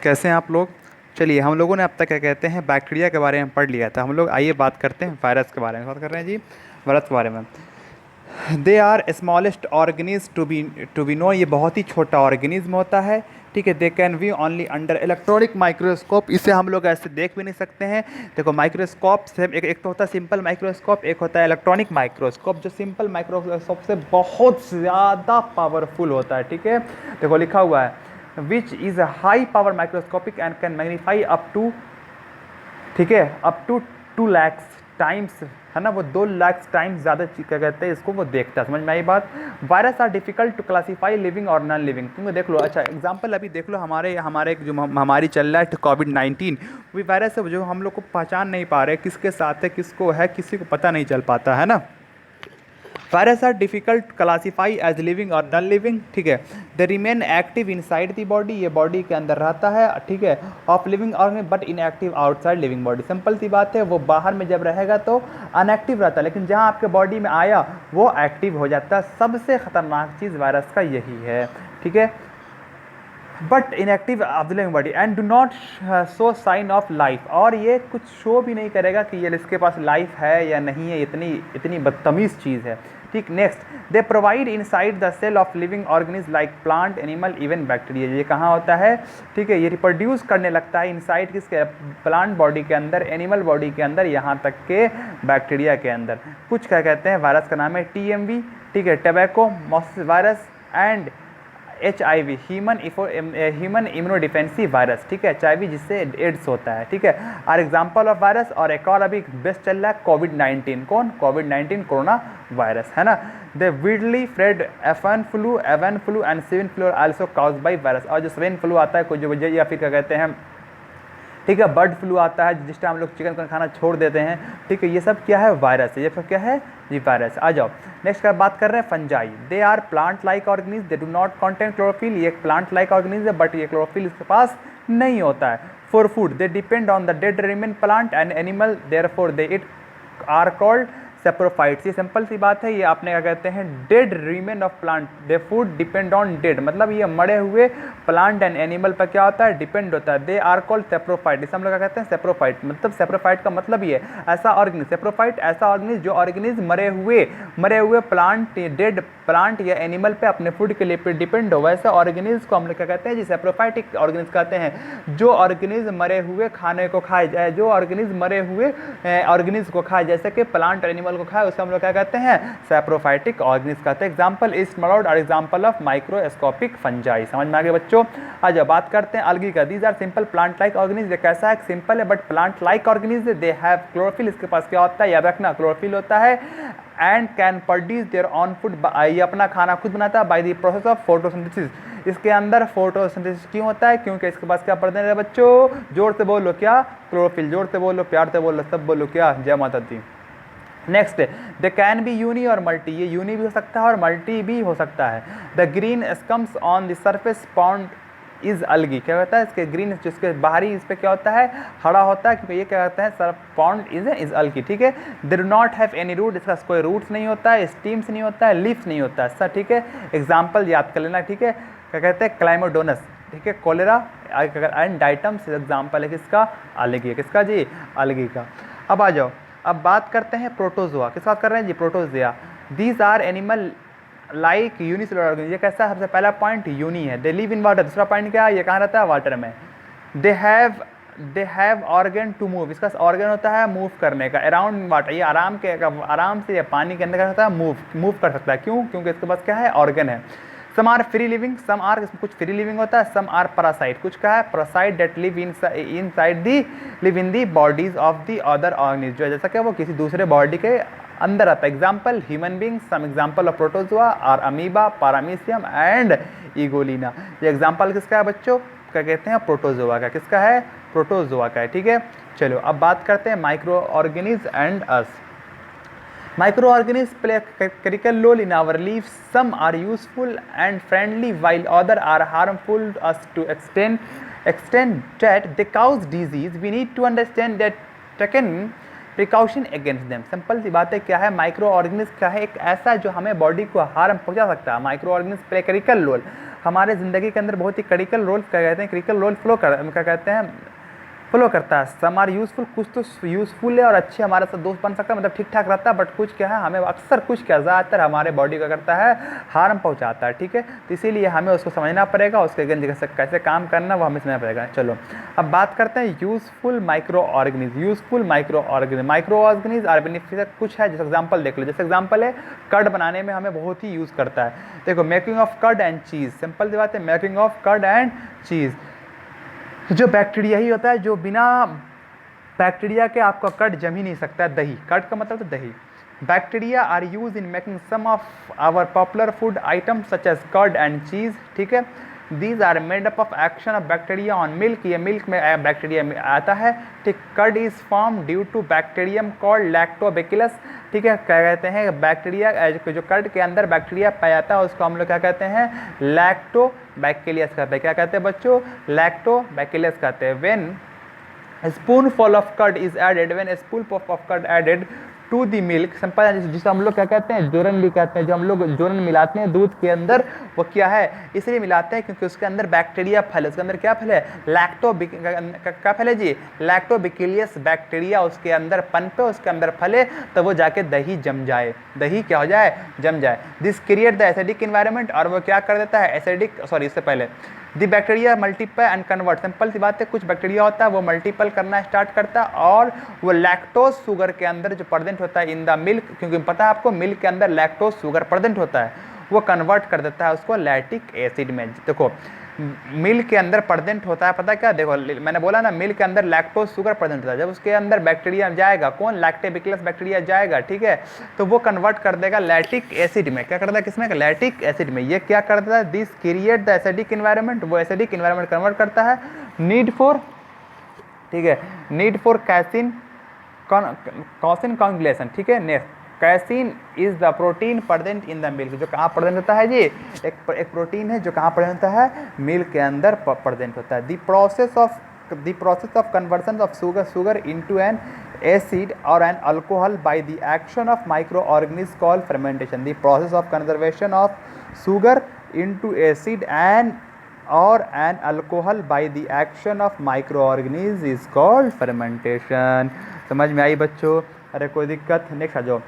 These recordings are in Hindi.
कैसे हैं आप लोग। चलिए, हम लोगों ने अब तक क्या कहते हैं बैक्टीरिया के बारे में पढ़ लिया था। हम लोग आइए बात करते हैं वायरस के बारे में। बात कर रहे हैं जी वायरस के बारे में। They are smallest organism to be know. ये बहुत ही छोटा ऑर्गेनिज्म होता है। ठीक है। They can we only under electronic microscope. इसे हम लोग ऐसे देख भी नहीं सकते हैं। देखो, माइक्रोस्कोप से एक तो होता है सिंपल माइक्रोस्कोप, एक होता है इलेक्ट्रॉनिक माइक्रोस्कोप। जो सिंपल माइक्रोस्कोप से बहुत ज़्यादा पावरफुल होता है। ठीक है। देखो लिखा हुआ है which is a high power microscopic and can magnify up to, ठीक है, अप टू 2 लाख टाइम्स, है ना। वो 2 लाख टाइम्स ज़्यादा क्या कहते हैं इसको, वो देखता है। समझ में आई बात। Virus are difficult to classify living और नॉन लिविंग। तुम देख लो। अच्छा एग्जांपल अभी देख लो, हमारे हमारे जो हमारी चल रहा है कोविड-19, वो वायरस है जो हम लोग को पहचान नहीं पा रहे किसके साथ है, किसको है, किसी को पता नहीं चल पाता है ना। Virus are difficult classify as living और नॉन लिविंग। ठीक है। They remain active inside the body, ये बॉडी के अंदर रहता है। ठीक है। Of living organism but inactive outside living body. Simple सी बात है, वो बाहर में जब रहेगा तो अनएक्टिव रहता है, लेकिन जहाँ आपके बॉडी में आया वो एक्टिव हो जाता है। सबसे खतरनाक चीज़ वायरस का यही है। ठीक है। But inactive of the living body and do not show sign of life. और ये कुछ शो भी नहीं करेगा कि ये इसके पास लाइफ है या नहीं है। इतनी इतनी बदतमीज़ चीज़ है। ठीक। Next, they provide inside the cell of living organism like plant, animal, even bacteria. ये कहाँ होता है? ठीक है। ये रिप्रोड्यूस करने लगता है इनसाइड किसके, प्लांट बॉडी के अंदर, एनिमल बॉडी के अंदर, यहाँ तक के बैक्टीरिया के अंदर। कुछ क्या कहते हैं, वायरस का नाम है TMV। ठीक है। Tobacco mosaic virus and HIV, human immunodeficiency virus. ठीक है। HIV जिससे एड्स होता है। ठीक है। Are example of virus. और एक और अभी बेस्ट चल रहा है कोविड-19। कौन? कोविड-19 कोरोना वायरस, है ना। The widely spread avian flu and swine flu also cause by virus. और जो स्विन फ्लू आता है कोई जो वजह, या फिर क्या कहते हैं, ठीक है, बर्ड फ्लू आता है जिस टाइम हम लोग चिकन का खाना छोड़ देते हैं। ठीक है। ये सब क्या है? वायरस है। ये सब क्या है? जी वायरस। आ जाओ नेक्स्ट का बात कर रहे हैं fungi. They are plant like organism, they do not contain chlorophyll. ये एक प्लांट लाइक ऑर्गेनिज्म है बट ये क्लोरोफिल इसके पास नहीं होता है। For food they depend on the dead remain plant and animal, therefore they it are called saprophytes. ये सिंपल सी बात है। ये आपने क्या कहते हैं, dead remain of plant, they food depend on dead, मतलब ये मरे हुए प्लांट एंड एनिमल पर क्या होता है, डिपेंड होता है। They are called saprophyte. इसे हम लोग क्या कहते हैं, सेप्रोफाइट। मतलब सेप्रोफाइट का मतलब ये ऐसा ऑर्गेनिज्म, सेप्रोफाइट ऐसा ऑर्गेनिज्म जो ऑर्गेनिज्म मरे हुए प्लांट, डेड प्लांट या एनिमल पे अपने फूड के लिए डिपेंड हो, वैसे ऑर्गेनिज्म को हम लोग क्या कहते हैं जी, सेप्रोफाइटिक ऑर्गेनिज्म कहते हैं। जो ऑर्गेनिज्म मरे हुए खाने को खाए, जो ऑर्गेनिज्म मरे हुए ऑर्गेनिज्म को खाए, जैसे कि प्लांट और एनिमल को खाए, उसे हम लोग क्या कहते हैं, सेप्रोफाइटिक ऑर्गेनिज्म कहते हैं। एग्जांपल इज स्मॉल और एग्जांपल ऑफ माइक्रोस्कोपिक फंजाई। समझ में आ गया बच्चों। आज बात करते हैं अलगी का। These are simple plant like organism. ये कैसा है, सिंपल है but plant like organism. They have chlorophyll. इसके पास क्या होता है, याद रखना, क्लोरोफिल होता है। And can produce their on food. ये अपना खाना खुद बनाता है by the process of photosynthesis. इसके अंदर फोटोसिंथेसिस क्यों होता है, क्योंकि इसके पास क्या पढ़ते हैं बच्चों, जोर से बोलो क्या, क्लोरोफिल। जोर से बोलो, प्यार से बोलो, सब बोलो क्या, जय माता दी। Next, they can be uni और मल्टी। ये यूनी भी हो सकता है और मल्टी भी हो सकता है। The green scums on the surface pond is algae. क्या होता है, इसके ग्रीन जिसके बाहरी इस पर क्या होता है, हरा होता है, क्योंकि ये क्या कहते हैं, सर पॉन्ड इज अलगी। ठीक है। They do not have any root. इसका कोई रूट्स नहीं होता है, स्टीम्स नहीं होता है, लीव्स नहीं होता है सर। ठीक है। एग्जाम्पल याद कर लेना। ठीक है। क्या कहते हैं, क्लाइमोडोनस। ठीक है। कोलेरा एंड डाइटम्स एग्जाम्पल है किसका, अलगी। किसका जी, अलगी का। अब आ जाओ, अब बात करते हैं प्रोटोजोआ। किस बात कर रहे हैं जी, protozoa. These are animal like unicellular organism. ये कैसा है, सबसे पहला पॉइंट यूनी है। They live in water. दूसरा पॉइंट क्या है, ये कहाँ रहता है, वाटर में। They have organ to move. इसका ऑर्गन होता है मूव करने का, अराउंड वाटर। ये आराम से पानी के अंदर क्या होता है, मूव कर सकता है। क्यों, क्योंकि इसके पास क्या है, ऑर्गन है। Some are free living, some are, कुछ फ्री लिविंग होता है, सम आर पैरासाइट। कुछ क्या है, parasite that live in the bodies of the other organism, जो जैसा कि वो किसी दूसरे बॉडी के अंदर आता है। Example human being. Some example of protozoa are amoeba, paramecium and euglena. ये एग्जाम्पल किसका है बच्चों, क्या कहते हैं, प्रोटोजोआ का। किसका है, प्रोटोजोआ का है। ठीक है। चलो अब बात करते हैं micro organism and us. Microorganisms play a critical role in our lives. Some are useful and friendly, while others are harmful to us to extent that they cause disease. We need to understand that taken precaution against them. Simple सी बात है, क्या है, माइक्रो ऑर्गेनिज्म क्या है, एक ऐसा जो हमें बॉडी को हार्म पहुंचा सकता है। Micro organism play critical role. हमारे ज़िंदगी के अंदर बहुत ही क्रिटिकल रोल क्या कहते हैं, क्रिटिकल रोल क्या कहते हैं फ्लो करता है। सम आर यूज़फुल, कुछ तो यूज़फुल है और अच्छे हमारे साथ दोस्त बन सकता है, मतलब ठीक ठाक रहता है, बट कुछ क्या है हमें अक्सर कुछ क्या ज़्यादातर हमारे बॉडी का करता है हार्म पहुंचाता है, ठीक है। तो इसीलिए हमें उसको समझना पड़ेगा, उसके अगेंस्ट कैसे काम करना वो हमें समझना पड़ेगा। चलो अब बात करते हैं useful micro organism. Useful micro organism are beneficial कुछ है, जैसे एग्जाम्पल देख लो। जैसे एग्जाम्पल है कर्ड बनाने में हमें बहुत ही यूज़ करता है। देखो making of curd and cheese, simple सी बात है, making of curd and cheese. जो बैक्टीरिया ही होता है जो बिना बैक्टीरिया के आपका कर्ड जम ही नहीं सकता है। दही, कर्ड का मतलब तो दही। Bacteria are use in making some of our popular food item such as curd and cheese, ठीक है। These are made up of action of bacteria on milk, ये मिल्क में बैक्टीरिया आता है, ठीक। Curd is form due to bacterium called lactobacillus, ठीक है। क्या कहते हैं बैक्टीरिया जो कर्ड के अंदर बैक्टीरिया पाया जाता है उसको हम लोग क्या कहते हैं, लैक्टोबैसिलस कहते हैं। क्या कहते हैं बच्चों, लैक्टोबैसिलस कहते हैं। When spoonful of curd is added, when spoonful of curd added to the milk, simple जिसे हम लोग क्या कहते हैं, जोरन भी कहते हैं। जो हम लोग जोरन मिलाते हैं दूध के अंदर, वो क्या है इसलिए मिलाते हैं क्योंकि उसके अंदर बैक्टीरिया फैले। उसके अंदर क्या फैले, क्या फैले जी, लैक्टोबैसिलस बैक्टीरिया उसके अंदर पनपे, उसके अंदर फैले, तो वो जाके दही जम जाए, दही क्या हो जाए, जम जाए। This create the acidic environment, और वो क्या कर देता है एसिडिक, सॉरी इससे पहले the bacteria multiply and convert, simple सी बात है, कुछ बैक्टीरिया होता है वो मल्टीपल करना स्टार्ट करता है और वो लैक्टोज शुगर के अंदर जो प्रेजेंट होता है इन द मिल्क, क्योंकि पता है आपको मिल्क के अंदर लैक्टोज शुगर प्रेजेंट होता है, वो कन्वर्ट कर देता है उसको लैक्टिक एसिड में। देखो मिल्क के अंदर प्रेजेंट होता है, पता क्या, देखो मैंने बोला ना मिल्क के अंदर लैक्टोज शुगर प्रेजेंट होता है, जब उसके अंदर बैक्टीरिया जाएगा, कौन, लैक्टोबैसिलस बैक्टीरिया जाएगा, ठीक है, तो वो कन्वर्ट कर देगा लैक्टिक एसिड में। क्या करता है, किसमें, लैक्टिक एसिड में। ये क्या करता है, this create the acidic environment, वो एसिडिक इन्वायरमेंट कन्वर्ट करता है। नीड फॉर, ठीक है, नीड फॉर कैसिन कॉन्जुगेशन, ठीक है। Next, casein is the protein present in the milk, जो कहाँ प्रेजेंट होता है जी, एक प्रोटीन है जो कहाँ प्रेजेंट होता है, मिल्क के अंदर प्रेजेंट होता है। The process of conversion of sugar into an acid or an alcohol by the action of microorganisms called fermentation. The process of conversion of sugar into acid and or an alcohol by the action of microorganisms is called fermentation. समझ में आई बच्चों, अरे कोई दिक्कत, नेक्स्ट आ जाओ।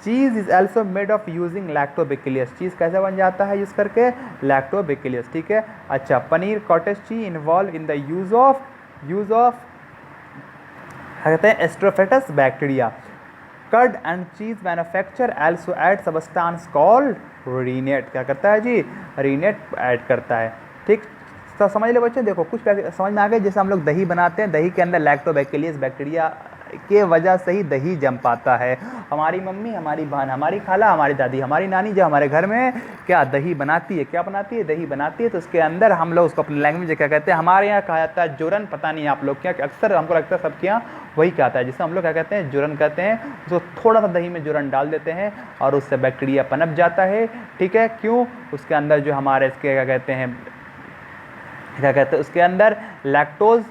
Cheese is also made of using lactobacillus, cheese कैसे बन जाता है यूज़ करके, लैक्टोबैसिलस, ठीक है। अच्छा, paneer cottage cheese involve in the use of कहते हैं एस्ट्रोफेटस bacteria. Curd and cheese manufacture also add substance called rennet, क्या करता है जी, रीनेट ऐड करता है, ठीक। तो समझ लो बच्चे, देखो कुछ समझ में आ गया। जैसे हम लोग दही बनाते हैं, दही के अंदर लैक्टोबैसिलस बैक्टीरिया के वजह से ही दही जम पाता है। हमारी मम्मी, हमारी बहन, हमारी खाला, हमारी दादी, हमारी नानी जो हमारे घर में क्या दही बनाती है, क्या बनाती है, दही बनाती है, तो उसके अंदर हम लोग उसको अपनी लैंग्वेज क्या कहते हैं, हमारे यहाँ कहा जाता है जोरन, पता नहीं आप लोग क्या, अक्सर हमको लगता है सबके यहाँ वही कहता है, जिसे हम लोग क्या कहते हैं, जोरन कहते हैं। उसको थोड़ा सा दही में जोरन डाल देते हैं और उससे बैक्टीरिया पनप जाता है, ठीक है। क्यों, उसके अंदर जो हमारे इसके क्या कहते हैं उसके अंदर लैक्टोज